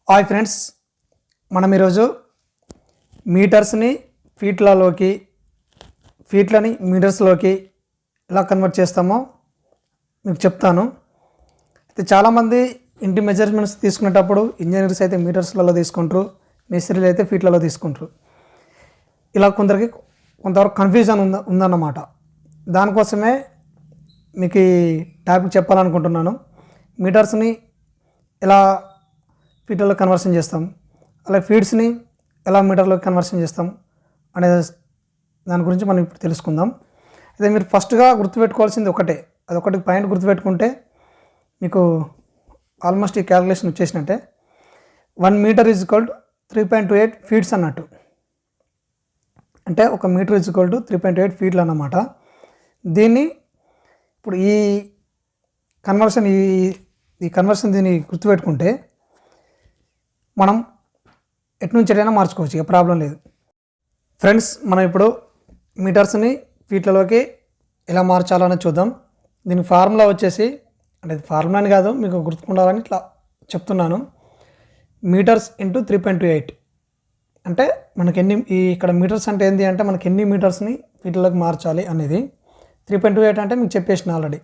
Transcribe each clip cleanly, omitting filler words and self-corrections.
Hi friends, మనం ఈరోజు మీటర్స్ని ఫీట్లని మీటర్స్లోకి ఎలా కన్వర్ట్ చేస్తామో మీకు చెప్తాను. అయితే చాలామంది ఇంటి మెజర్మెంట్స్ తీసుకునేటప్పుడు ఇంజనీర్స్ అయితే మీటర్స్లలో తీసుకుంటారు, మేస్త్రీలు అయితే ఫీట్లలో తీసుకుంటారు. ఇలా కొంతవరకు కన్ఫ్యూజన్ ఉందన్నమాట. దానికోసమే మీకు ఈ టాపిక్ చెప్పాలనుకుంటున్నాను. మీటర్స్ని ఎలా ఫీట్లలో కన్వర్షన్ చేస్తాం, అలాగే ఫీట్స్ని ఎలా మీటర్లోకి కన్వర్షన్ చేస్తాం అనే దాని గురించి మనం ఇప్పుడు తెలుసుకుందాం. అయితే మీరు ఫస్ట్గా గుర్తుపెట్టుకోవాల్సింది అదొకటి పాయింట్ గుర్తుపెట్టుకుంటే మీకు ఆల్మోస్ట్ ఈ క్యాలిక్యులేషన్ వచ్చేసినట్టే. 1 metre is equal to 3.28 feets అన్నట్టు. అంటే 1 మీటర్ ఈజ్ ఈక్వల్ టు 3.28 ఫీట్లు అన్నమాట. దీన్ని ఇప్పుడు ఈ కన్వర్షన్ దీన్ని గుర్తుపెట్టుకుంటే మనం ఎట్నుంచి ఎటైనా మార్చుకోవచ్చు, ఇక ప్రాబ్లం లేదు. ఫ్రెండ్స్, మనం ఇప్పుడు మీటర్స్ని ఫీట్లలోకి ఎలా మార్చాలని చూద్దాం. దీనికి ఫార్ములా వచ్చేసి, అంటే ఫార్ములా అని కాదు, మీకు గుర్తుకుండాలని ఇట్లా చెప్తున్నాను. మీటర్స్ ఇంటూ 3.28 అంటే మనకి ఇక్కడ మీటర్స్ అంటే ఏంటి అంటే మనకి ఎన్ని మీటర్స్ని ఫీట్లలోకి మార్చాలి అనేది. 3.28 అంటే మీకు చెప్పేసిన already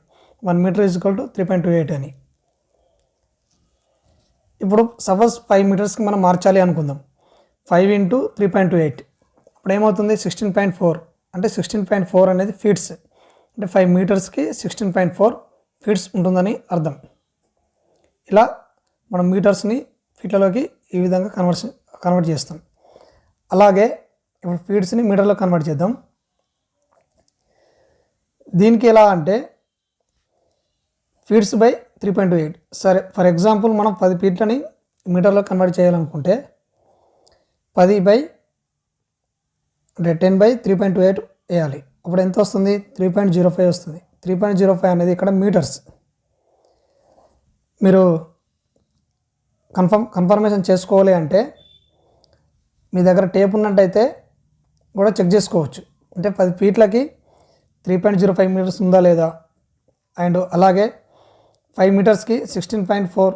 1 metre is equal to 3.28 అని. ఇప్పుడు సపోజ్ 5 మీటర్స్కి మనం మార్చాలి అనుకుందాం. 5 ఇంటూ 3.28 ఇప్పుడు ఏమవుతుంది? 16.4. అంటే 16.4 అనేది ఫీట్స్. అంటే 5 మీటర్స్కి 16.4 ఫీట్స్ ఉంటుందని అర్థం. ఇలా మనం మీటర్స్ని ఫీట్లలోకి ఈ విధంగా కన్వర్ట్ చేస్తాం. అలాగే ఇప్పుడు ఫీట్స్ని మీటర్లో కన్వర్ట్ చేద్దాం. దీనికి ఎలా అంటే ఫీట్స్ బై 3.28. సరే, ఫర్ ఎగ్జాంపుల్ మనం 10 ఫీట్లని మీటర్లో కన్వర్ట్ చేయాలనుకుంటే 10 అంటే 10/3.28 వేయాలి. అప్పుడు ఎంత వస్తుంది? 3.05 వస్తుంది. 3.05 అనేది ఇక్కడ మీటర్స్. మీరు కన్ఫర్మేషన్ చేసుకోవాలి అంటే మీ దగ్గర టేప్ ఉన్నట్టయితే కూడా చెక్ చేసుకోవచ్చు. అంటే 10 ఫీట్లకి 3.05 మీటర్స్ ఉందా లేదా, అండ్ అలాగే 5 మీటర్స్కి 16.4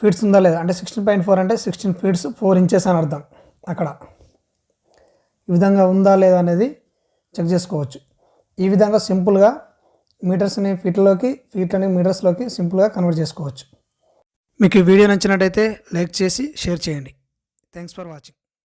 ఫీట్స్ ఉందా లేదా. అంటే 16.4 అంటే 16 ఫీట్స్ 4 ఇంచెస్ అని అర్థం. అక్కడ ఈ విధంగా ఉందా లేదా అనేది చెక్ చేసుకోవచ్చు. ఈ విధంగా సింపుల్గా మీటర్స్ని ఫీట్లని మీటర్స్లోకి సింపుల్గా కన్వర్ట్ చేసుకోవచ్చు. మీకు ఈ వీడియో నచ్చినట్టయితే లైక్ చేసి షేర్ చేయండి. Thanks for watching.